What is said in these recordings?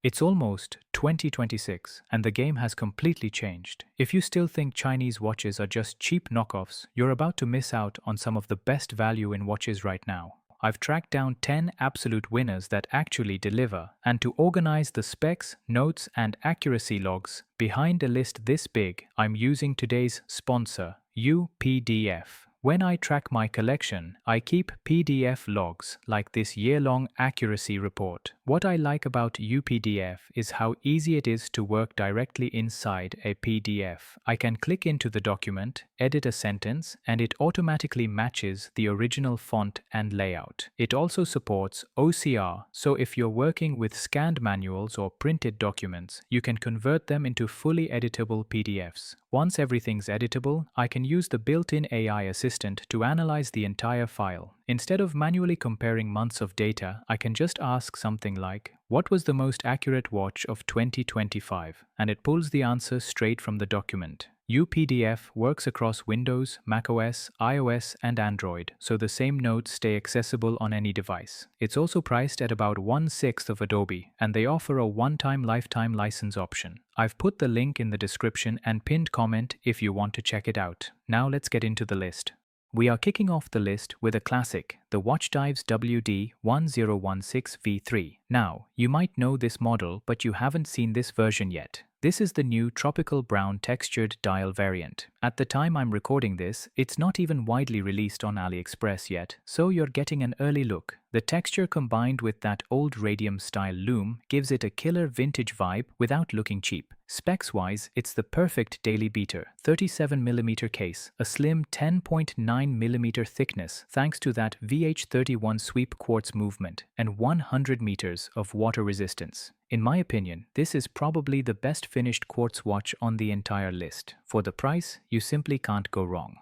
It's almost 2026 and the game has completely changed. If you still think Chinese watches are just cheap knockoffs, you're about to miss out on some of the best value in watches right now. I've tracked down 10 absolute winners that actually deliver, and to organize the specs, notes, and accuracy logs behind a list this big, I'm using today's sponsor, UPDF. When I track my collection, I keep PDF logs like this year-long accuracy report. What I like about UPDF is how easy it is to work directly inside a PDF. I can click into the document, edit a sentence, and it automatically matches the original font and layout. It also supports OCR, so if you're working with scanned manuals or printed documents, you can convert them into fully editable PDFs. Once everything's editable, I can use the built-in AI assistant to analyze the entire file. Instead of manually comparing months of data, I can just ask something like, "What was the most accurate watch of 2025?" and it pulls the answer straight from the document. UPDF works across Windows, macOS, iOS, and Android, so the same notes stay accessible on any device. It's also priced at about 1/6 of Adobe, and they offer a one-time lifetime license option. I've put the link in the description and pinned comment if you want to check it out. Now let's get into the list. We are kicking off the list with a classic, the Watchdives WD-1016V3. Now, you might know this model, but you haven't seen this version yet. This is the new tropical brown textured dial variant. At the time I'm recording this, it's not even widely released on AliExpress yet, so you're getting an early look. The texture combined with that old radium style lume gives it a killer vintage vibe without looking cheap. Specs-wise, it's the perfect daily beater. 37mm case, a slim 10.9mm thickness thanks to that VH31 sweep quartz movement, and 100 meters of water resistance. In my opinion, this is probably the best finished quartz watch on the entire list. For the price, you simply can't go wrong.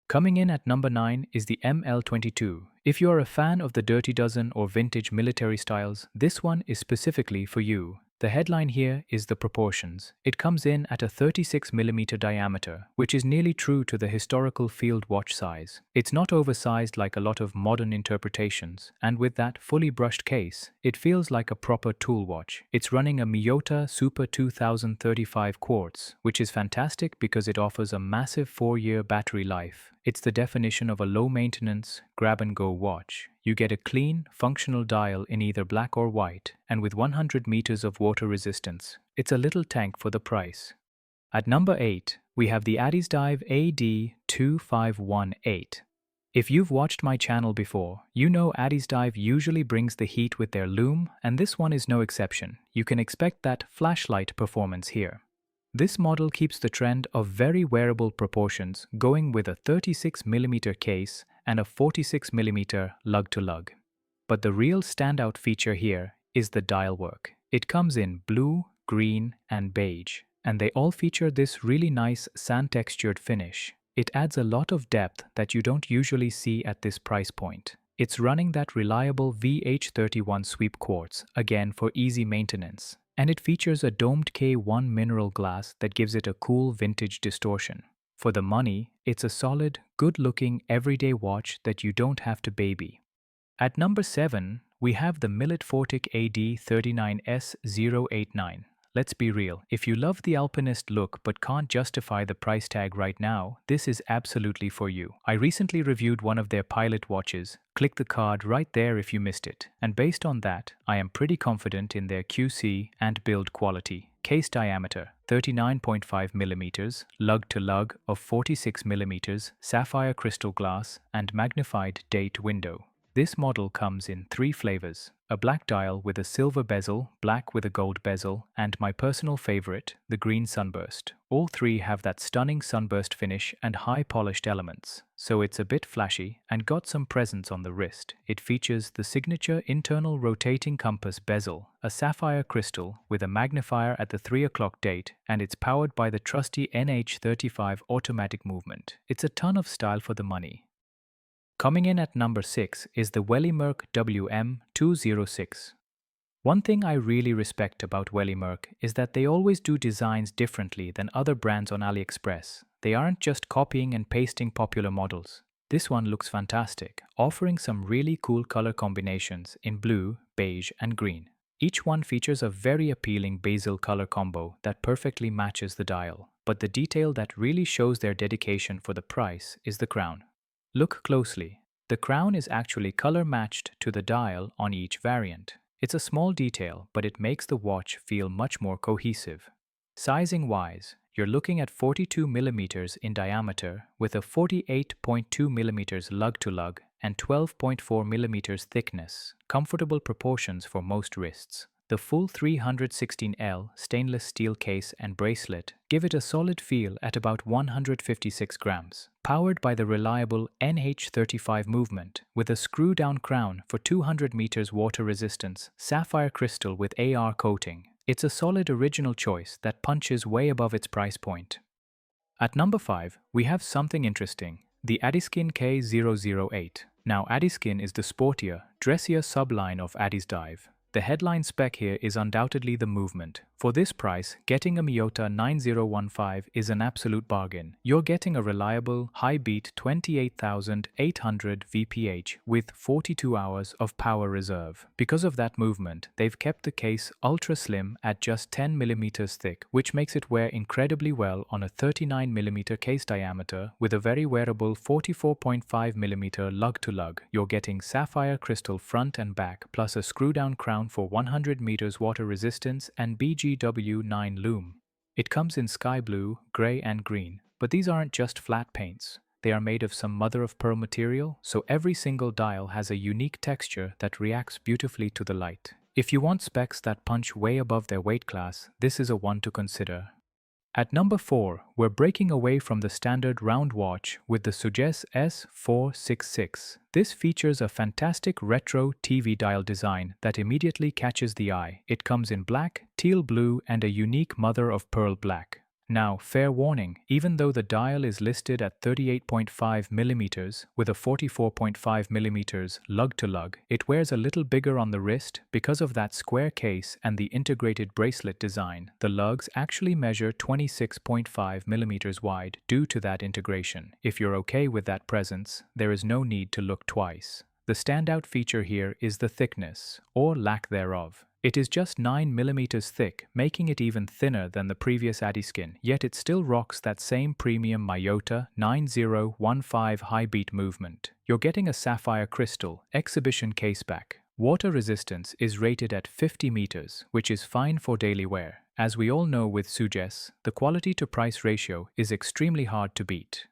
Coming in at number 9 is the ML22. If you're a fan of the Dirty Dozen or vintage military styles, this one is specifically for you. The headline here is the proportions. It comes in at a 36mm diameter, which is nearly true to the historical field watch size. It's not oversized like a lot of modern interpretations, and with that fully brushed case, it feels like a proper tool watch. It's running a Miyota Super 2035 quartz, which is fantastic because it offers a massive 4-year battery life. It's the definition of a low-maintenance, grab-and-go watch. You get a clean, functional dial in either black or white, and with 100 meters of water resistance. It's a little tank for the price. At number 8, we have the Addiesdive AD2518. If you've watched my channel before, you know Addiesdive usually brings the heat with their lume, and this one is no exception. You can expect that flashlight performance here. This model keeps the trend of very wearable proportions, going with a 36mm case and a 46mm lug-to-lug. But the real standout feature here is the dial work. It comes in blue, green, and beige, and they all feature this really nice sand-textured finish. It adds a lot of depth that you don't usually see at this price point. It's running that reliable VH31 sweep quartz, again for easy maintenance. And it features a domed K1 mineral glass that gives it a cool vintage distortion. For the money, it's a solid, good-looking, everyday watch that you don't have to baby. At number 7, we have the Militfortic AD39S089. Let's be real, if you love the Alpinist look but can't justify the price tag right now, this is absolutely for you. I recently reviewed one of their pilot watches. Click the card right there if you missed it. And based on that, I am pretty confident in their QC and build quality. Case diameter 39.5mm, lug-to-lug of 46mm, sapphire crystal glass, and magnified date window. This model comes in 3 flavors, a black dial with a silver bezel, black with a gold bezel, and my personal favorite, the green sunburst. All 3 have that stunning sunburst finish and high polished elements, so it's a bit flashy and got some presence on the wrist. It features the signature internal rotating compass bezel, a sapphire crystal with a magnifier at the 3 o'clock date, and it's powered by the trusty NH35 automatic movement. It's a ton of style for the money. Coming in at number 6 is the Welly Merk WM206. One thing I really respect about Welly Merk is that they always do designs differently than other brands on AliExpress. They aren't just copying and pasting popular models. This one looks fantastic, offering some really cool color combinations in blue, beige, and green. Each one features a very appealing basil color combo that perfectly matches the dial, but the detail that really shows their dedication for the price is the crown. Look closely. The crown is actually color matched to the dial on each variant. It's a small detail, but it makes the watch feel much more cohesive. Sizing-wise, you're looking at 42 mm in diameter with a 48.2 mm lug-to-lug and 12.4 mm thickness, comfortable proportions for most wrists. The full 316L stainless steel case and bracelet give it a solid feel at about 156 grams. Powered by the reliable NH35 movement with a screw-down crown for 200 meters water resistance, sapphire crystal with AR coating. It's a solid original choice that punches way above its price point. At number 5, we have something interesting, the Addieskin K008. Now Addieskin is the sportier, dressier subline of Addiesdive. The headline spec here is undoubtedly the movement. For this price, getting a Miyota 9015 is an absolute bargain. You're getting a reliable, high-beat 28,800 VPH with 42 hours of power reserve. Because of that movement, they've kept the case ultra slim at just 10 mm thick, which makes it wear incredibly well on a 39 mm case diameter with a very wearable 44.5 mm lug-to-lug. You're getting sapphire crystal front and back plus a screw-down crown for 100 meters water resistance and BGW9 lume. It comes in sky blue, gray and green, but these aren't just flat paints. They are made of some mother-of-pearl material, so every single dial has a unique texture that reacts beautifully to the light. If you want specs that punch way above their weight class, this is a one to consider. At number 4, we're breaking away from the standard round watch with the Sugess S466. This features a fantastic retro TV dial design that immediately catches the eye. It comes in black, teal blue, and a unique mother-of-pearl black. Now, fair warning, even though the dial is listed at 38.5 mm with a 44.5 mm lug-to-lug, it wears a little bigger on the wrist because of that square case and the integrated bracelet design. The lugs actually measure 26.5 mm wide due to that integration. If you're okay with that presence, there is no need to look twice. The standout feature here is the thickness, or lack thereof. It is just 9 mm thick, making it even thinner than the previous Addieskin, yet it still rocks that same premium Miyota 9015 high beat movement. You're getting a sapphire crystal exhibition caseback. Water resistance is rated at 50 meters, which is fine for daily wear. As we all know with Sugess, the quality to price ratio is extremely hard to beat.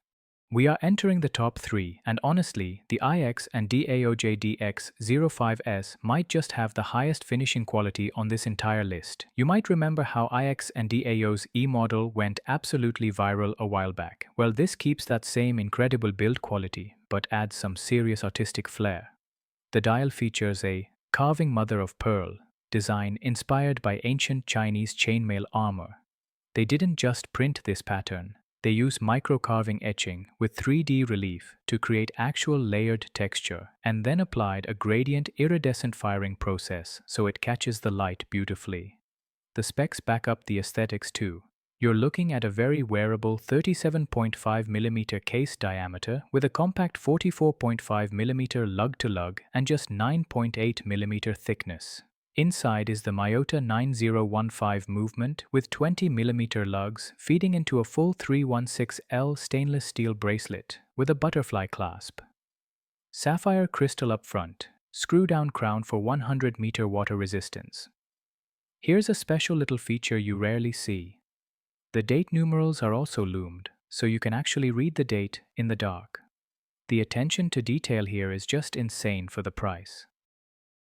We are entering the top 3, and honestly, the iX&DAO JDX05S might just have the highest finishing quality on this entire list. You might remember how iX&DAO's E-model went absolutely viral a while back. Well, this keeps that same incredible build quality, but adds some serious artistic flair. The dial features a carving mother-of-pearl design inspired by ancient Chinese chainmail armor. They didn't just print this pattern. They use micro-carving etching with 3D relief to create actual layered texture and then applied a gradient iridescent firing process so it catches the light beautifully. The specs back up the aesthetics too. You're looking at a very wearable 37.5 mm case diameter with a compact 44.5 mm lug-to-lug and just 9.8 mm thickness. Inside is the Miyota 9015 movement with 20 mm lugs feeding into a full 316L stainless steel bracelet with a butterfly clasp. Sapphire crystal up front, screw-down crown for 100 meter water resistance. Here's a special little feature you rarely see. The date numerals are also loomed, so you can actually read the date in the dark. The attention to detail here is just insane for the price.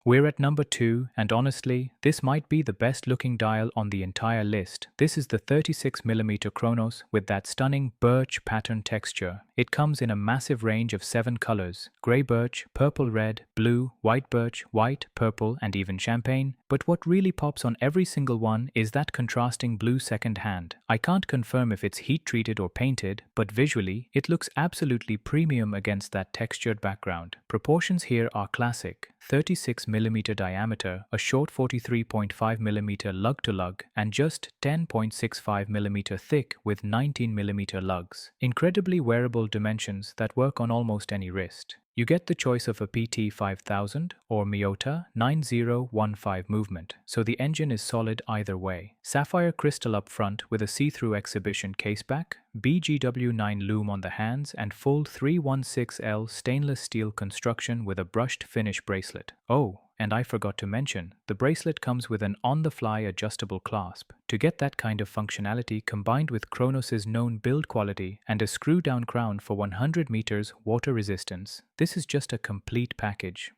We're at number 2, and honestly, this might be the best looking dial on the entire list. This is the 36mm Cronos with that stunning birch pattern texture. It comes in a massive range of 7 colors: grey birch, purple red, blue, white birch, white, purple, and even champagne. But what really pops on every single one is that contrasting blue second hand. I can't confirm if it's heat treated or painted, but visually, it looks absolutely premium against that textured background. Proportions here are classic. 36mm diameter, a short 43.5mm lug-to-lug, and just 10.65mm thick with 19mm lugs. Incredibly wearable dimensions that work on almost any wrist. You get the choice of a PT 5000 or Miyota 9015 movement, so the engine is solid either way. Sapphire crystal up front with a see-through exhibition caseback, BGW9 loom on the hands, and full 316L stainless steel construction with a brushed finish bracelet. Oh, and I forgot to mention, the bracelet comes with an on-the-fly adjustable clasp. To get that kind of functionality combined with Cronos' known build quality and a screw-down crown for 100 meters water resistance, this is just a complete package.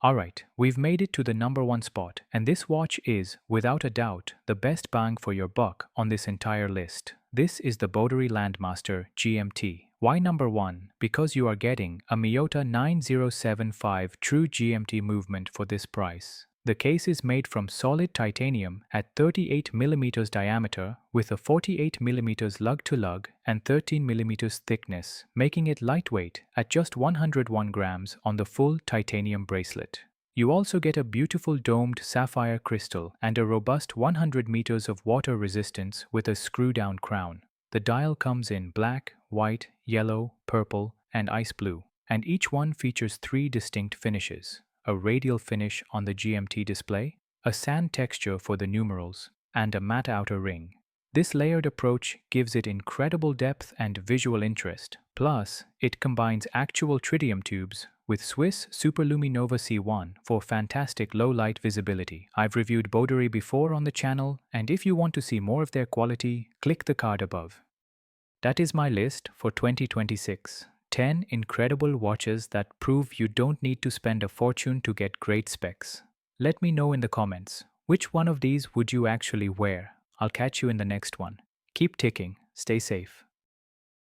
Alright, we've made it to the number 1 spot, and this watch is, without a doubt, the best bang for your buck on this entire list. This is the Boderry Landmaster GMT. Why number 1? Because you are getting a Miyota 9075 true GMT movement for this price. The case is made from solid titanium at 38mm diameter with a 48mm lug-to-lug and 13mm thickness, making it lightweight at just 101 grams on the full titanium bracelet. You also get a beautiful domed sapphire crystal and a robust 100 meters of water resistance with a screw-down crown. The dial comes in black, white, yellow, purple, and ice blue, and each one features 3 distinct finishes: a radial finish on the GMT display, a sand texture for the numerals, and a matte outer ring. This layered approach gives it incredible depth and visual interest. Plus, it combines actual tritium tubes with Swiss Superluminova C1 for fantastic low-light visibility. I've reviewed Boderry before on the channel, and if you want to see more of their quality, click the card above. That is my list for 2026. 10 incredible watches that prove you don't need to spend a fortune to get great specs. Let me know in the comments, which one of these would you actually wear? I'll catch you in the next one. Keep ticking, stay safe.